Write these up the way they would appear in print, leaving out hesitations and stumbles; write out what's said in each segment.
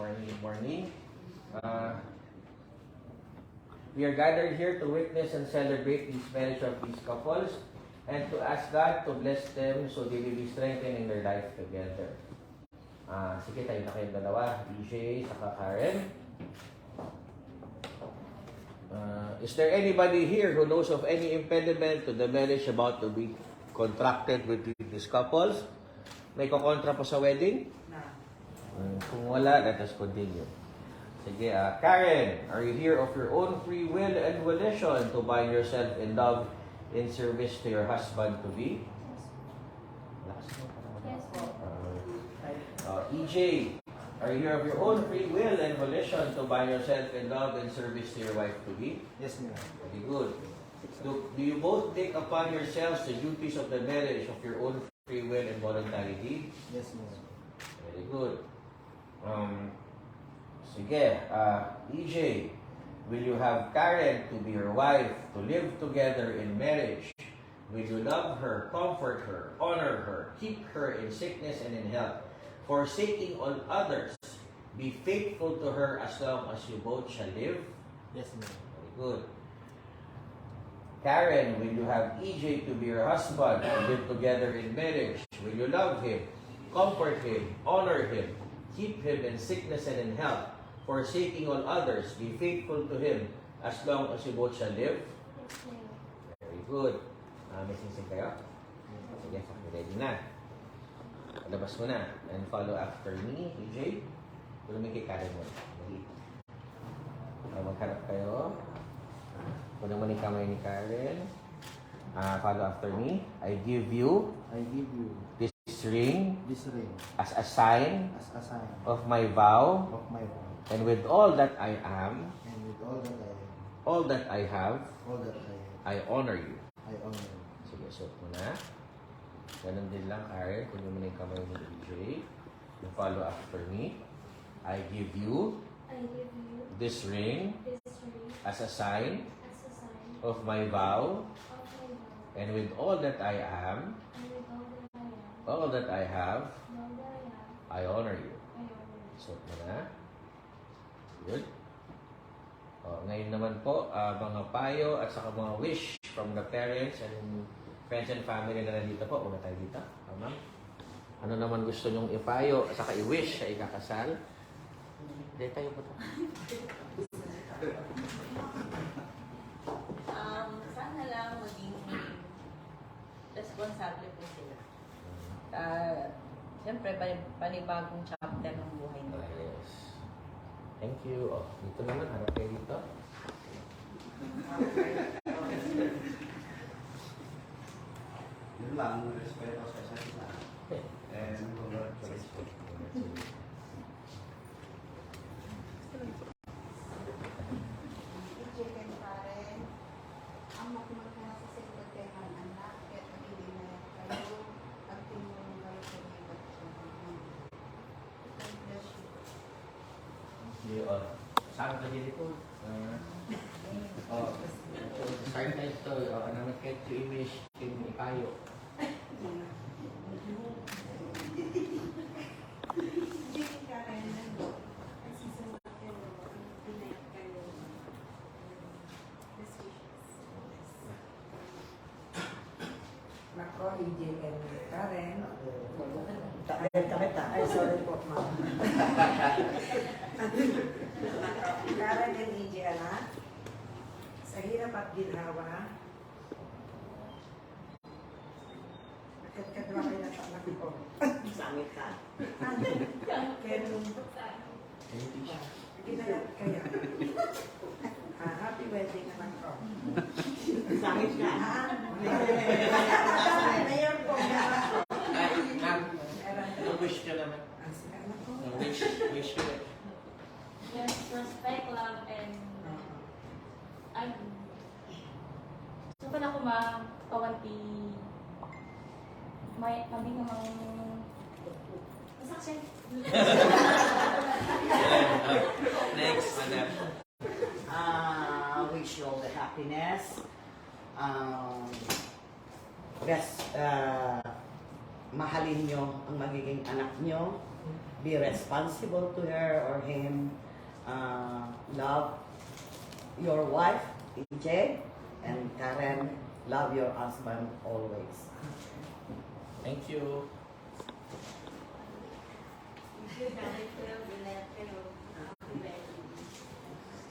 morning, good morning. We are gathered here to witness and celebrate this marriage of these couples and to ask God to bless them so they will be strengthened in their life together. Sige, tayo na kayong dalawa, EJ, saka Karen. Is there anybody here who knows of any impediment to the marriage about to be contracted with these couples? May kukontra po sa wedding? Kung wala, let us continue. Sige, Karen, are you here of your own free will and volition to bind yourself in love in service to your husband-to-be? Yes, EJ, are you here of your own free will and volition to bind yourself in love and service to your wife-to-be? Yes, ma'am. Very good. Do you both take upon yourselves the duties of the marriage of your own free will and voluntarily? Yes, ma'am. Very good. Sige, EJ, will you have Karen to be your wife, to live together in marriage? Will you love her, comfort her, honor her, keep her in sickness and in health, forsaking all others, be faithful to her as long as you both shall live? Yes, ma'am. Very good. Karen, will you have EJ to be your husband, to live together in marriage? Will you love him, comfort him, honor him, keep him in sickness and in health, forsaking all others, be faithful to him as long as you both shall live? Very good. May singsing kayo? Sige, ready na. Palabas mo na. And follow after me, EJ. Tulungan kay Karen mo. Magharap kayo. Kunin mo ni kamay ni Karen. Follow after me. I give you this ring as a sign of my vow, and with all that I am, all that I have, I honor you. Sige, suot mo na. Ganun din lang, Karen. Kunin mo na yung kamay ni EJ. Follow after me. I give you this ring as a sign of my vow, and with all that I am, all that I have, I honor you. Suot mo na. Good. Ngayon naman po, mga payo at saka mga wish from the parents and friends and family na nandito po. Una tayo dito. Ma'am, ano naman gusto nyong ipayo at saka i-wish sa ikakasal? Hindi tayo po ito. Sana lang maging responsable po sila. Siyempre, panibagong chapter ng buhay nila. Yes. Thank you. Dito naman, harap kayo dito. Yun lang, respeto sa isa't isa. And congratulations. Saan ka dito? Saan tayo ito? Naman kayo to image yung ipayo. Nako, EJ and Karen. Ay, sorry po, ma'am. Karen and EJ, anak. Sa hirap at ginhawa, nakatkadwa kayo na sa anak ko. Sangit ka. Kaya ginayat kaya. Happy wedding, anak ko. Sangit ka. Mayor po. Wish ka naman. Wish ka naman. Yes, respect, love, and gusto ko na kumapawanti may kami namang masaksyon. Next, madam. Wish you all the happiness, best mahalin nyo ang magiging anak nyo. Be responsible to her or him. Love your wife, EJ, and Karen, love your husband always. Thank you.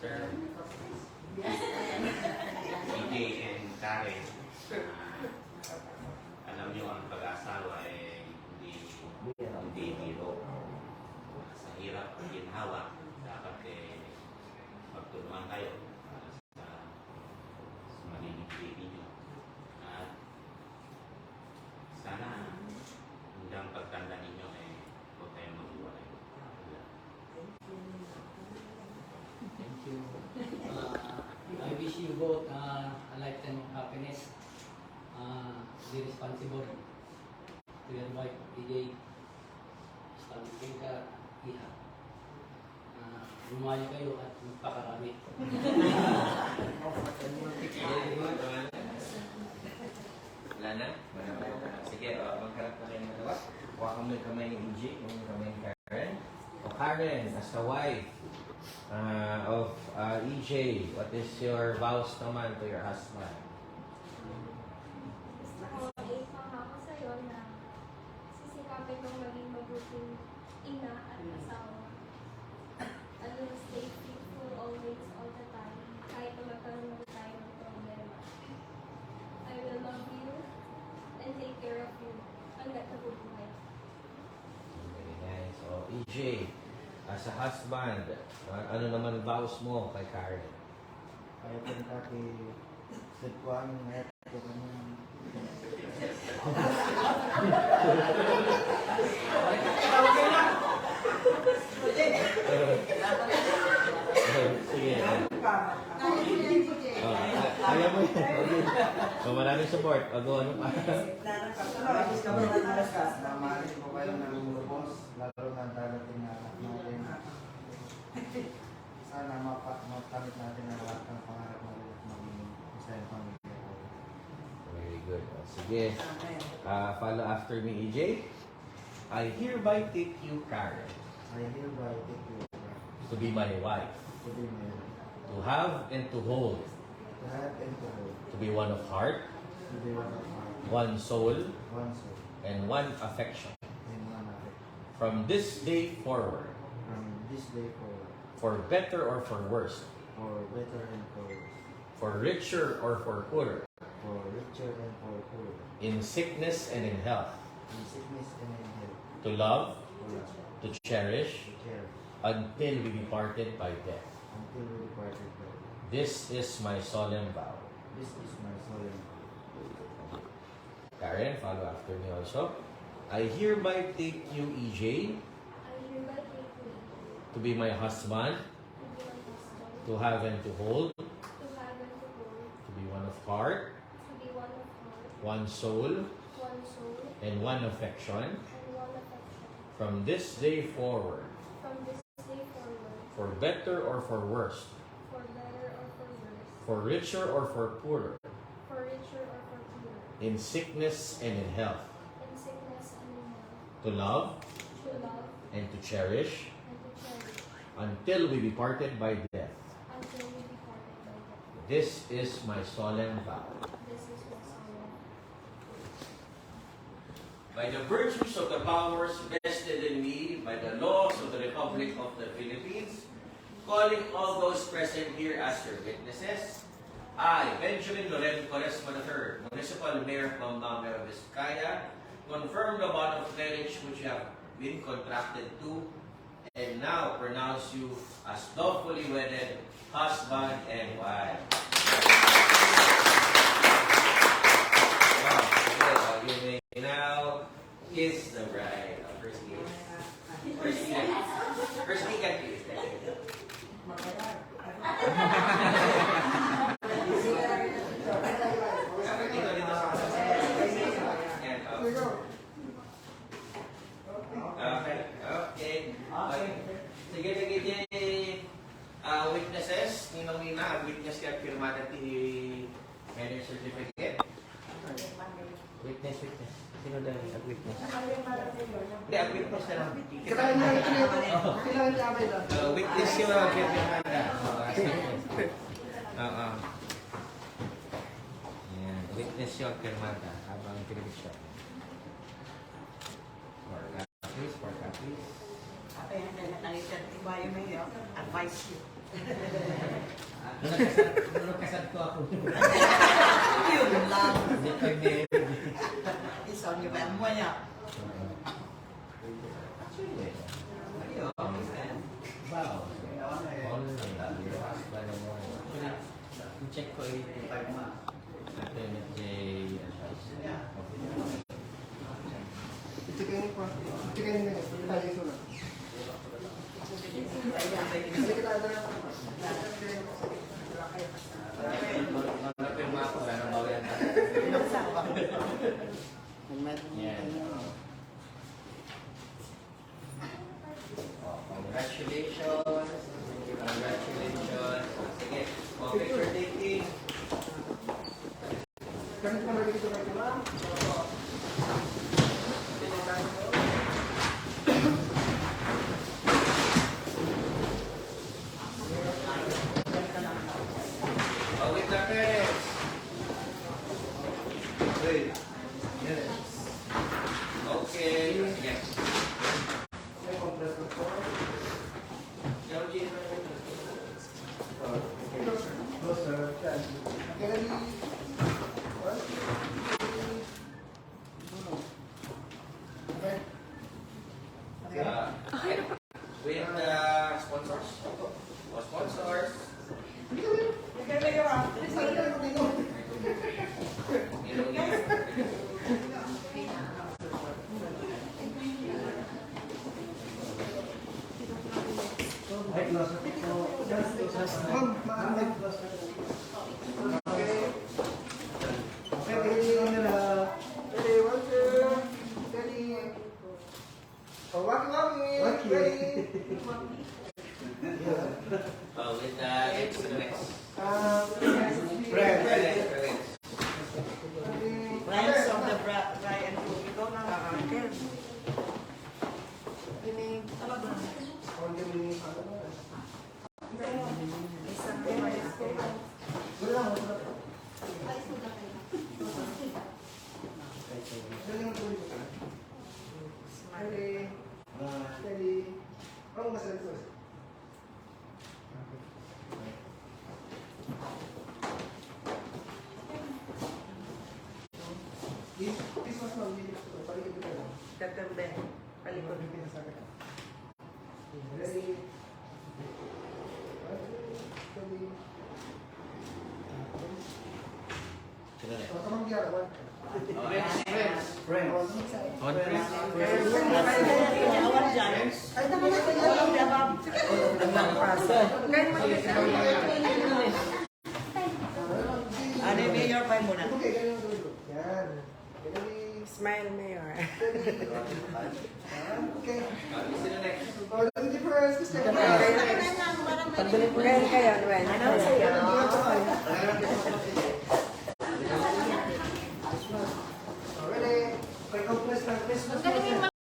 Sir. EJ and Karen, alam niyo ang pag-asawa ay hindi biro. Sa hirap at ginhawa, dapat magtulungan kayo sa magiging baby niyo. At sana hanggang pagtanda ninyo huwag kayong maghiwalay. Thank you. I wish you both a lifetime of happiness. Be responsible to your wife, PJ. Stabihin ka, iha. Lumayo kayo at magpakarami. Very good. Wala na? Sige, magharap na kayo magawa. Huwag mo yung kamay ni EJ, yung kamay ni Karen. O Karen, as the wife of EJ, what is your vows naman to your husband? Gusto ko ipangako sa'yo na sisikapin kong maging mabuting ina at asawa. I will stay faithful always, all the time, kahit na magkaroon ng tayo ng problema. I will love you and take care of you hanggat nabubuhay. Very nice. So, EJ, as a husband, ano naman vows mo kay Karen? Kaya po ng kaki, sitwaan ng hayat ko kanyang Sige. Kaya mo yan. So, maraming support. O, go, ano pa? Namahalin ko kayo ng lubos, lalo na darating na anak natin. Sana makamit natin ang lahat ng pangarap natin at maging isang pamilya ko. Very good. O, sige. Follow after me, EJ. I hereby take you, Karen, I hereby take you to be my wife, to be married, to have and to hold, to have and to hold, to be one of heart, to be one of heart, one soul, one soul, and one affection. and one affection. From this day forward, From this day forward, for better or for worse, for better and for worse, for richer or for poorer, for richer and for poorer, in sickness and in health, in sickness and in health, to love, to love, to cherish, to cherish, until we be parted by death. until we departed God. This is my solemn vow. This is my solemn vow. Karen, follow after me also. I hereby take you, EJ, I hereby take you to be my husband, to be my husband, to have and to hold, to have and to hold, to be one of heart, to be one of heart, one soul, one soul, and one affection. and one affection. From this day forward, From this day forward, for better or for worse, for better or for worse, for richer or for poorer, for richer or for poorer, in sickness and in health, in sickness and in health, to love to love and to cherish, and to cherish, until we be parted by death. until we be parted by death. This is my solemn vow. This is my solemn. By the virtues of the powers vested in me by the laws of the Republic of the Philippines, calling all those present here as your witnesses, I, Benjamin Loren Quaresma III, Municipal Mayor of Bambanga, Vizcaya, confirm the bond of marriage which you have been contracted to, and now pronounce you as lawfully wedded husband and wife. Wow. You may now kiss the bride. First kiss. First kiss. First kiss. Okay. Sige, witnesses, ninong-nina, ang witness kaya pirmata ti marriage certificate. Witness. Sino daw ang witness? Hindi, ang witness na lang. Kailangan niya abay lang. Witness yung mga Kirmada. Oo. Ayan, witness yung Kirmada habang pinipig siya. 4 copies, 4 copies. Apa yang anda nak tanya tiba yang ni ya? Advice you. Nung kasad ko ako. Yun lang. Hindi pwede. Isang yung ba mo niya? Actually, Ayun. wow. All check ko 85 ma. Ito yung J. Chicken pa. Chicken ni. Tayo sura. Sige kita ada. Napirma ako, wala nang bawian na. Yan. Congratulations. Congratulations. Sige, picture taking. Ganit pa lagi dito kay Ma'am. Oh, with the parents. Wait. Okay. Sige. May compressor ko. Closer. Kailan ni With the sponsors. O sponsors. Ma'am, maamay closer. Okay. Okay, tingin nila. Ready, 1, 2. Ready. Oh, waki. Ready. Oh, with the express. Friend. Friends of the Brian Cook. Ikaw na nga. Katembe. Palikod. Ready. Awan dyan. Ay, naman na kayo. Ano yung mayor pa muna? Okay, ganyan ang gawin ko. Yan. Ready. Smile, mayor. Okay. Sino next? Oh, lagi first. Pagdali po kayo, Ren. Ano sa'yo?